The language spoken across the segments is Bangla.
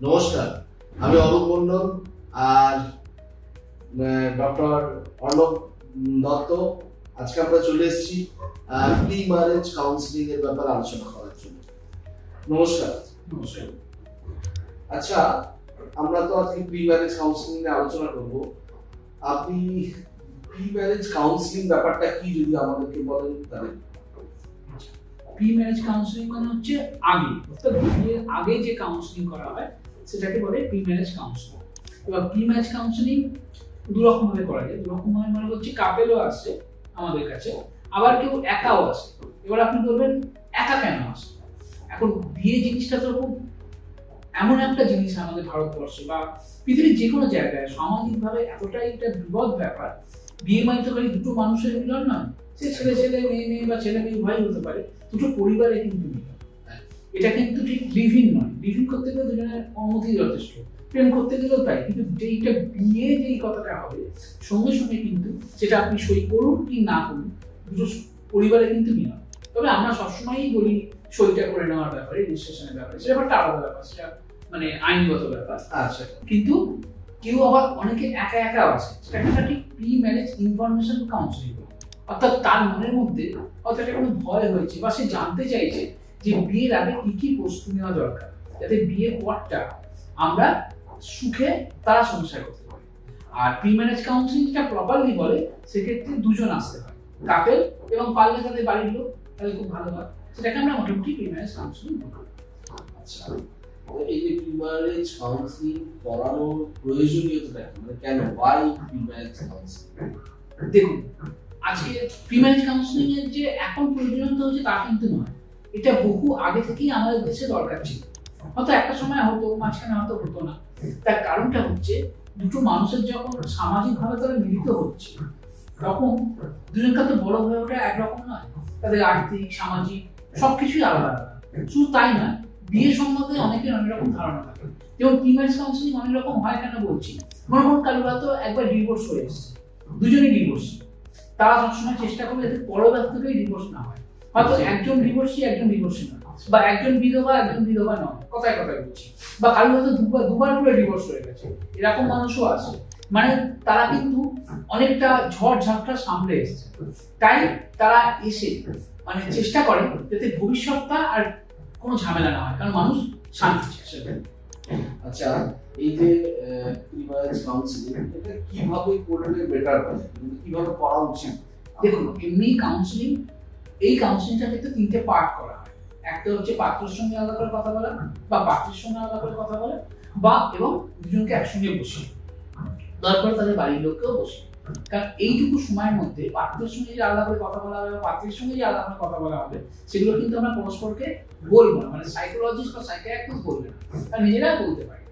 নমস্কার, আমি অরূপ মণ্ডল আর ডক্টর অর্ণব দত্ত। আজকে আমরা চলে এসেছি প্রি ম্যারেজ কাউন্সিলিং এর ব্যাপারে আলোচনা করার জন্য। নমস্কার। নমস্কার। আচ্ছা, আমরা তো আজকে প্রি ম্যারেজ কাউন্সিলিং নিয়ে আলোচনা করব। আপনি প্রি ম্যারেজ কাউন্সিলিং ব্যাপারটা কি যদি আমাদেরকে বলেন তাহলে। প্রি ম্যারেজ কাউন্সিলিং মানে হচ্ছে আগে, অর্থাৎ বিয়ের আগে যে কাউন্সিলিং করা হয় সেটাকে বলে প্রি ম্যারেজ কাউন্সিলিং। এবার প্রি ম্যারেজ কাউন্সিলিং দু রকম ভাবে করা যায়। দু রকম ভাবে মানে হচ্ছে কাপেলও আসে আমাদের কাছে, আবার কেউ একাও আসে। এবার আপনি বলবেন একা কেন আসে? এখন বিয়ে জিনিসটা তো খুব এমন একটা জিনিস আমাদের ভারতবর্ষে বা পৃথিবীর যে কোনো জায়গায় সামাজিকভাবে এতটাই একটা বিপদ ব্যাপার। বিয়ে মানে তো খালি দুটো মানুষের মিলন নয়, সে ছেলে ছেলে মেয়ে মেয়ে বা ছেলে মেয়ে উভয় হতে পারে, দুটো পরিবারে কিন্তু মিলন। এটা কিন্তু ঠিক লিভিং নয়। লিভিং করতে গেলে দুজনের অনুমতি যথেষ্ট, প্রেম করতে গেলেও তাই। কিন্তু যেইটা বিয়ে যেই কথাটা হবে সঙ্গে সঙ্গে কিন্তু সেটা আপনি সই করুন কি না করুন, দুটো পরিবারে কিন্তু মিলন। তবে আমরা সবসময়ই বলি সইটা করে নেওয়ার ব্যাপারে, রেজিস্ট্রেশনের ব্যাপারে, সেটা ব্যাপারটা আলাদা ব্যাপার, সেটা মানে আইনগত ব্যাপার। আচ্ছা, কিন্তু কেউ আবার অনেকে একা একা আছে, সেটা ঠিক প্রি ম্যারেজ ইনফরমেশন কাউন্সিলিং, অর্থাৎ তার মনের মধ্যে অর্থাৎ কোনো ভয় হয়েছে বা সে জানতে চাইছে যে বিয়ের আগে কি কি প্রস্তুতি নেওয়া দরকার, যাতে বিয়ের পরটা আমরা সুখে তারা সংসার করতে পারি। আর প্রি ম্যারেজ কাউন্সিলিং যেটা প্রপারলি বলে সেক্ষেত্রে দুজন আসতে হয়, কাপেল এবং পারলে তাদের বাড়ির লোক, তাহলে খুব ভালো হয়। সেটাকে আমরা মোটামুটি প্রি ম্যারেজ কাউন্সিলিং বলি। আচ্ছা, এই যে প্রি ম্যারেজ কাউন্সিলিং করানোর প্রয়োজনীয়তা কি, মানে কেন, why প্রি ম্যারেজ কাউন্সিলিং? দেখুন, আজকে প্রি ম্যারেজ কাউন্সিলিং এর যে এখন প্রয়োজনীয়তা হচ্ছে তা কিন্তু নয়, এটা বহু আগে থেকেই আমাদের দেশে দরকার ছিল। হয়তো একটা সময় হতো, মাঝখানে হয়তো হতো না। তার কারণটা হচ্ছে দুটো মানুষের যখন সামাজিকভাবে তারা মিলিত হচ্ছে তখন দুজনকার তো বড় হয়ে ওঠা একরকম নয়, তাদের আর্থিক সামাজিক সবকিছুই আলাদা আলাদা। শুধু তাই নয়, বিয়ে সম্বন্ধে অনেকের অনেক রকম ধারণা থাকে। যেমন প্রি ম্যারেজ কাউন্সিলিং অনেক রকম হয় কেন বলছি, মনে করুন কারো হয়তো একবার ডিভোর্স হয়ে এসেছে, দুজনেই ডিভোর্স, তারা সবসময় চেষ্টা করবে যাতে পরবর্তীতেই ডিভোর্স না হয়। হয়তো একজন ডিভোর্সি একজন ডিভোর্সি নয়, বা একজন বিধবা একজন বিধবা নয়, কথায় কথায় বলছি, বা কারো হয়তো দুবার করে ডিভোর্স হয়ে গেছে, এরকম মানুষও আছে। মানে তারা কিন্তু অনেকটা ঝড় ঝাপটা সামলে এসেছে, তাই তারা এসে মানে চেষ্টা করে যাতে ভবিষ্যৎটা আর কোনো ঝামেলা না হয়, কারণ মানুষ শান্তি চায়। আচ্ছা, এই যে প্রি ম্যারেজ কাউন্সিলিং এটা কিভাবে করলে বেটার হয়, কিভাবে করা উচিত? দেখুন, এমনি কাউন্সিলিং, এই কাউন্সিলিংটা কিন্তু তিনটে পার্ট করা হয়। একটা হচ্ছে পাত্রের সঙ্গে আলাদা করে কথা বলা, বা পাত্রের সঙ্গে আলাদা করে কথা বলা, বা এবং দুজনকে একসঙ্গে বসে, দরকার তাদের বাড়ির লোককেও বসে। কারণ এইটুকু সময়ের মধ্যে পাত্রের সঙ্গে যে আলাদা করে কথা বলা হবে বা পাত্রের সঙ্গে যে আলাদা করে কথা বলা হবে, সেগুলো কিন্তু আমরা পরস্পরকে বলবো না, মানে সাইকোলজিস্ট বা সাইকিয়াট্রিস্ট বলবে না, আর নিজেরা বলতে পারি।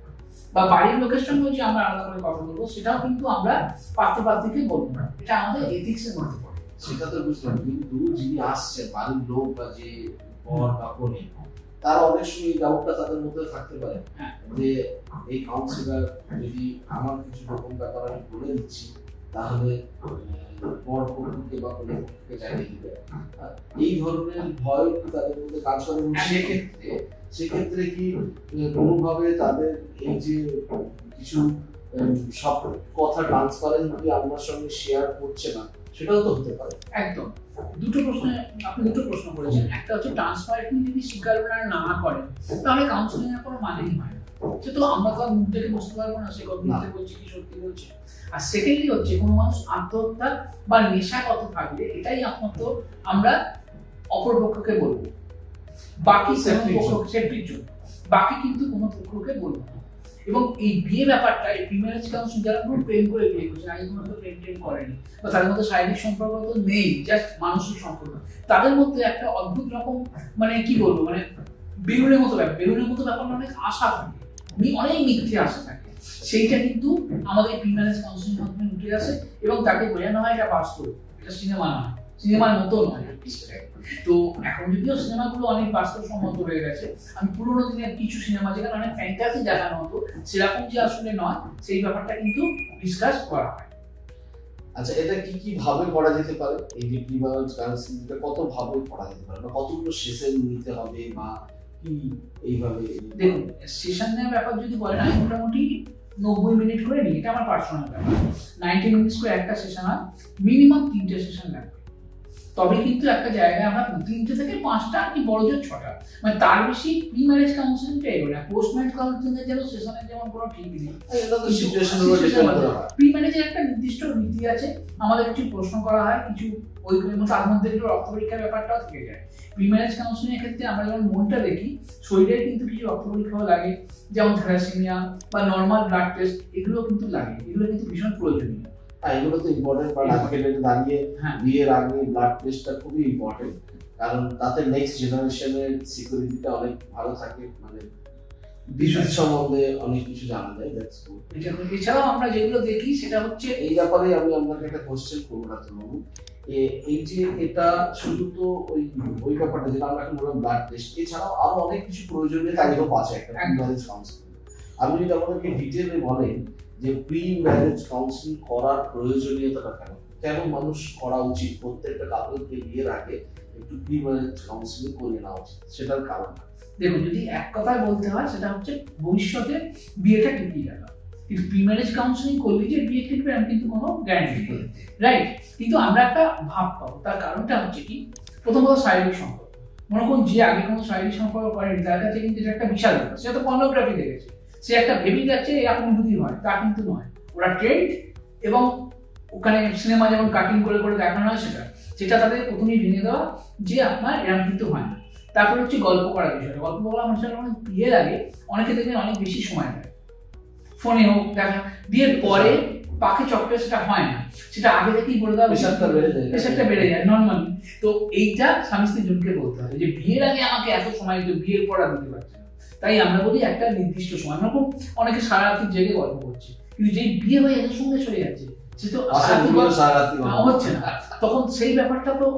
বা বাড়ির লোকের সঙ্গে যে আমরা আলাদা করে কথা বলবো সেটাও কিন্তু আমরা পাত্র পাত্রীকে বলবো না, এটা আমাদের এথিক্সের মধ্যে পড়ে। সেটা তো বুঝলাম, কিন্তু যিনি আসছে বাড়ির লোক বা যে বর বা কনে, তারা অনেক সময় ডাউটটা তাদের মধ্যে থাকতে পারে যে এই কাউন্সিলর যদি আমার কিছু রকম ব্যাপার আমি বলে দিচ্ছি তাহলে বর পক্ষকে বা কনে পক্ষকে জানিয়ে দিবে, এই ধরনের ভয় তাদের মধ্যে কাজ করে। সেক্ষেত্রে কি কোনোভাবে তাদের এই যে কিছু সব কথা ট্রান্সপারেন্টলি আপনার সঙ্গে শেয়ার করছে না, সেটাও তো হতে পারে? একদম। আপনি দুটো প্রশ্ন করেছেন। একটা হচ্ছে ট্রান্সপারেন্টলি যদি স্বীকার না করেন তাহলে কাউন্সিলিং এর কোনো মানেই হয় না। সে তো আমরা তো মুখ দেখে বুঝতে পারবো না সে মিথ্যে বলছে কি সত্যি বলছে। আর সেকেন্ডলি হচ্ছে কোনো মানুষ আত্মহত্যা বা নেশাগত থাকলে এটাই একমাত্র আমরা অপর পক্ষকে বলবো, বাকি সেফটির জন্য, বাকি কিন্তু কোনো পক্ষকে বলবো না। এবং এই বিয়ে ব্যাপারটা, এই প্রি ম্যারেজ কাউন্সিলিং, যারা কোনো প্রেম করে বিয়ে করছে, আগে কোনো প্রেম করেনি বা তাদের মধ্যে শারীরিক সম্পর্ক তো নেই, জাস্ট মানসিক সম্পর্ক, তাদের মধ্যে একটা অদ্ভুত রকম মানে কি বলবো, মানে বেলুনের মতো ব্যাপার অনেক আশা থাকে, অনেক মিথ্যে আশা থাকে। সেইটা কিন্তু আমাদের প্রি ম্যারেজ কাউন্সিলিং মাধ্যমে উঠে আসে এবং তাকে বোঝানো হয় এটা বাস্তব, এটা সিনেমা নয়, সিনেমার মতো নয়। তো এখন যদিও সিনেমাগুলো অনেক বাস্তবসম্মত হয়ে গেছে, আমি পুরোনো দিনের কিছু সিনেমা যেখানে অনেক ফ্যান্টাসি দেখানো হতো সেরকম যে আসলে নয়, সেই ব্যাপারটা কিন্তু ডিসকাস করা হয়। আচ্ছা, এটা কি কি ভাবে করা যেতে পারে? এই যে প্রি ম্যারেজ কাউন্সিলিংটা কত ভাবে করা যেতে পারে, বা কতগুলো সেশন নিতে হবে, বা কি এইভাবে? দেখুন, সেশন নেওয়ার ব্যাপার যদি বলেন, আমি মোটামুটি 90 মিনিট করে নিই, এটা আমার পার্সোনাল ব্যাপার। 90 মিনিটস করে একটা সেশন হয়, মিনিমাম 3টে সেশন লাগবে। তবে কিন্তু একটা জায়গায় আমরা 3টে থেকে 5টা কি বড় জোর 6টা, মানে তার বেশি প্রি ম্যারেজ কাউন্সেলিংটা এগোয় না। পোস্ট ম্যারেজ কাউন্সেলিং এর যেন সেশনের যেমন কোনো ঠিক নেই, এটা তো সিচুয়েশনের উপর ডিপেন্ড করে। প্রি ম্যারেজের একটা নির্দিষ্ট নীতি আছে, আমাদের কিছু প্রশ্ন করা হয়, কিছু ওই তার মধ্যে একটু রক্ত পরীক্ষার ব্যাপারটাও থেকে যায়। প্রি ম্যারেজ কাউন্সেলিং এর ক্ষেত্রে আমরা যেমন মনটা দেখি, শরীরের কিন্তু কিছু রক্ত পরীক্ষাও লাগে, যেমন থ্যালাসেমিয়া বা নর্মাল ব্লাড টেস্ট, এগুলো কিন্তু লাগে, এগুলো কিন্তু ভীষণ প্রয়োজনীয়। এগুলো তো ইম্পর্টেন্ট পার্ট। আজকে ডেটে দাঁড়িয়ে বিয়ের আগে ব্লাড টেস্টটা খুবই ইম্পর্টেন্ট, কারণ তাতে নেক্সট জেনারেশনের সিকিউরিটিটা অনেক ভালো থাকে, মানে ডিজিজ সম্বন্ধে অনেক কিছু জানা যায়। That's good. এছাড়াও আমরা যেগুলো দেখি সেটা হচ্ছে, এই ব্যাপারে আমি আপনাকে একটা কোশ্চেন করবো ডাক্তারবাবু, এই যে এটা শুধু তো ওই ব্যাপারটা যেটা আমরা এখন বললাম ব্লাড টেস্ট, এছাড়াও আরো অনেক কিছু প্রয়োজনীয় তালিকা আছে একটা প্রি ম্যারেজ কাউন্সিলিং। আপনি যদি আমাদেরকে ডিটেইলে বলেন যে প্রি ম্যারেজ কাউন্সিলিং করার প্রয়োজনীয়তাটা কেন মানুষ করা উচিত, প্রত্যেকটা কাপলকে বিয়ের আগে একটু প্রি ম্যারেজ কাউন্সিলিং করে নেওয়া উচিত, সেটার কারণ? দেখুন, যদি এক কথায় বলতে হয় সেটা হচ্ছে ভবিষ্যতে বিয়েটা টিকে গেল। কিন্তু প্রি ম্যারেজ কাউন্সিলিং করলে যে বিয়ে টিকবে আমি কিন্তু কোনো গ্যারান্টি নেই, রাইট? কিন্তু আমরা একটা ভাব পাবো। তার কারণটা হচ্ছে কি, প্রথমত শারীরিক সম্পর্ক। মনে করুন যে আগে কোনো শারীরিক সম্পর্ক করেনি, তার কাছে কিন্তু এটা একটা বিশাল ব্যাপার। সে তো পর্নোগ্রাফি দেখেছে, সে একটা ভেবে যাচ্ছে এরকম অনুভূতি হয়, তা কিন্তু নয়। ওরা ট্রেন্ড, এবং ওখানে সিনেমা যেমন কাটিং করে করে দেখানো হয় সেটা তাদের প্রথমেই ভেঙে দেওয়া যে আপনার এরকম কিন্তু হয় না। তারপরে হচ্ছে গল্প করার বিষয়টা। গল্প করা মানুষের অনেক বিয়ের আগে অনেকে দেখবেন অনেক বেশি সময় নেয়, ফোনে হোক দেখা, বিয়ের পরে পাখি চক্রে সেটা হয় না, সেটা আগে থেকেই বলে দেওয়া, প্রেশারটা বেড়ে যায় নর্মালি। তো এইটা স্বামী স্ত্রী জনকে বলতে হবে যে বিয়ের আগে আমাকে এত সময় দিতে, বিয়ের পর আর দিতে পারছে না। তাই আমরা বলি একটা নির্দিষ্ট সময়। আমরা খুব অনেকে সারা রাত্রি জেগে গল্প করছে, কিন্তু যেই বিয়ে হয়ে এদের সঙ্গে চলে যাচ্ছে সে তো হচ্ছে না, তখন সেই ব্যাপারটা তো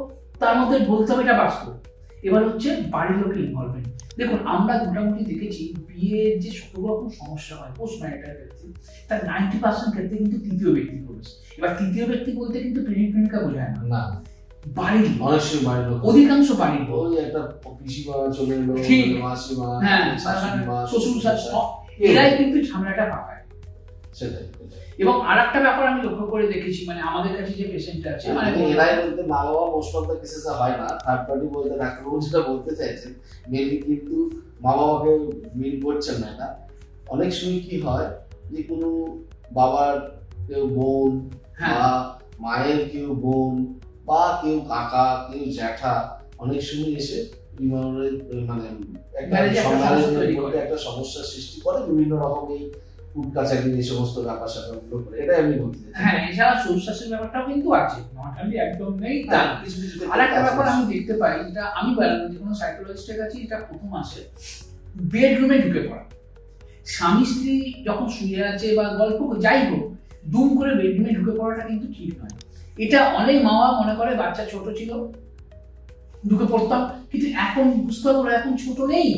তার মধ্যে বলতে হবে এটা বাস্তব। এবার হচ্ছে বাড়ির লোকের ইনভলভমেন্ট। দেখুন, আমরা মোটামুটি দেখেছি বিয়ের যে সব রকম সমস্যা হয় পোস্ট ম্যারিটাল ক্ষেত্রে, তার 90% ক্ষেত্রে কিন্তু তৃতীয় ব্যক্তি করেছে। এবার তৃতীয় ব্যক্তি বলতে কিন্তু প্রেমিক প্রেমিকা বোঝায় না, বাড়ির অধিকাংশ বাড়ির লোক, ওই একটা পিসিমা চলে এলো, মাসিমা, হ্যাঁ, শ্বশুর শাশুড়ি, এরাই কিন্তু ঝামেলাটা পাকায়। সেটাই। এবং আরেকটা ব্যাপার আমি লক্ষ্য করে দেখেছি, মানে আমাদের কাছে যে পেশেন্ট আছে, মানে এরাই বলতে মা বাবা মোস্ট অফ দ্য কেসেস হয় না, থার্ড পার্টি বলতে ডাক্তারবাবু যেটা বলতে চাইছেন মেনলি কিন্তু মা বাবাকে মিল করছেন না। এটা অনেক সময় কি হয় যে কোনো বাবার কেউ বোন বা মায়ের কেউ বোন বা কেউ কাকা কেউ জ্যাঠা অনেক সময় এসে মানে একটা সমস্যার সৃষ্টি করে, বিভিন্ন রকমের সমস্ত ব্যাপার স্যাপারগুলো করে। এটাই আমি বলতে চাই। হ্যাঁ, এছাড়া শ্বশুর ব্যাপারটাও কিন্তু আছে, নট অনলি একদম নেই তা। আরেকটা ব্যাপার আমি দেখতে পাই, এটা আমি বললাম যে কোনো সাইকোলজিস্টের কাছে এটা প্রথম আসে, বেডরুমে ঢুকে পড়া। স্বামী স্ত্রী যখন শুয়ে আছে বা গল্প যাই হোক, দুম করে বেডরুমে ঢুকে পড়াটা কিন্তু ঠিক নয়। এটা অনেক মা বাবা মনে করে বাচ্চা ছোট ছিল ঢুকে পড়তাম, কিন্তু এখন বুঝতে হবে ওরা এখন ছোট নেই।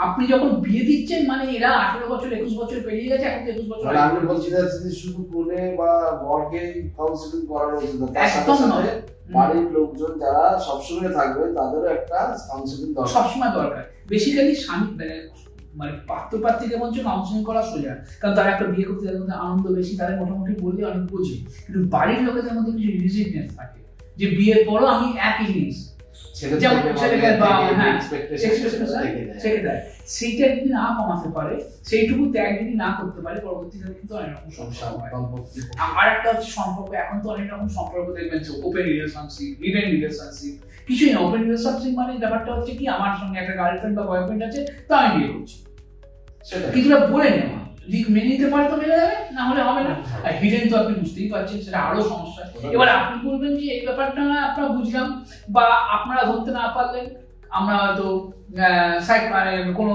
আপনি যখন বিয়ে দিচ্ছেন মানে এরা 18 বছর 21 বছর পেরিয়ে গেছে, এখন 21 বছর। আমি বলছি না শুধু কোনে বা বরকে কাউন্সিলিং করার উচিত না, একদম নয়। বাড়ির লোকজন যারা সবসময় থাকবে তাদেরও একটা কাউন্সিলিং দরকার, সবসময় দরকার। বেসিক্যালি স্বামী মানে পাত্রপাত্রীকে বলছে কাউন্সিলিং করা সোজা, কারণ তারা একটা বিয়ে করতে তাদের মধ্যে আনন্দ বেশি, তাদের মোটামুটি বললে অনেক বোঝে। কিন্তু বাড়ির লোকেদের মধ্যে কিছু রিজিডনেস থাকে যে বিয়ের পরও আমি একই জিনিস, সেইটা যদি না কমাতে পারে, সেইটুকু ত্যাগ যদি না করতে পারে, পরবর্তীকালে কিন্তু অনেক রকম সমস্যা হয়। আর একটা হচ্ছে সম্পর্ক, এখন তো অনেক রকম সম্পর্ক দেখবেন, ওপেন রিলেশনশিপ, লিভ-ইন রিলেশনশিপ, কিছুই না। ওপেন রিলেশনশিপ মানে ব্যাপারটা হচ্ছে কি, আমার সঙ্গে একটা গার্লফ্রেন্ড বা বয়ফ্রেন্ড আছে, তো আমি বিয়ে করছি, কিছুটা বলে নেওয়া। যদি মেনে নিতে পারে তো মেনে যাবে, না হলে হবে না। আর হিডেন তো আপনি বুঝতেই পারছেন, সেটা আরো সমস্যা। এবার আপনি বলবেন যে এই ব্যাপারটা না আপনারা বুঝলাম, বা আপনারা ধরতে না পারলেন, আমরা হয়তো মানে কোনো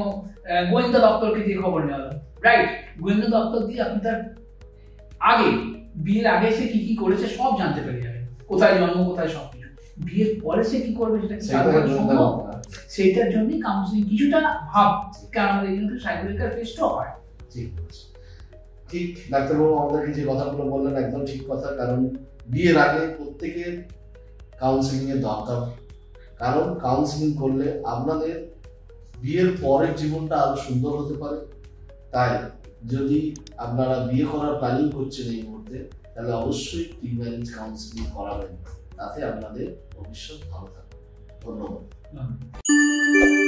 গোয়েন্দা দপ্তরকে দিয়ে খবর নেওয়া হলো, রাইট? গোয়েন্দা দপ্তর দিয়ে আপনি তার আগে, বিয়ের আগে সে কি কি করেছে সব জানতে পেরে যাবেন, কোথায় জন্ম, কোথায় সবকিছু। বিয়ের পরে সে কি করবে সেটা সম্ভব, সেইটার জন্য কাউন্সিলিং কিছুটা ভাব, কারণ আমাদের এখানে সাইকোলজিক্যাল টেস্টও হয়। ঠিক ডাক্তারবাবু আমাদেরকে যে কথাগুলো বললেন একদম ঠিক কথা, কারণ বিয়ের আগে প্রত্যেকের কাউন্সিলিং এর দরকার, কারণ কাউন্সিলিং করলে আপনাদের বিয়ের পরের জীবনটা আরো সুন্দর হতে পারে। তাই যদি আপনারা বিয়ে করার প্ল্যানিং করছেন এই মুহূর্তে, তাহলে অবশ্যই প্রি ম্যারেজ কাউন্সিলিং করাবেন, তাতে আপনাদের ভবিষ্যৎ ভালো থাকবে। ধন্যবাদ।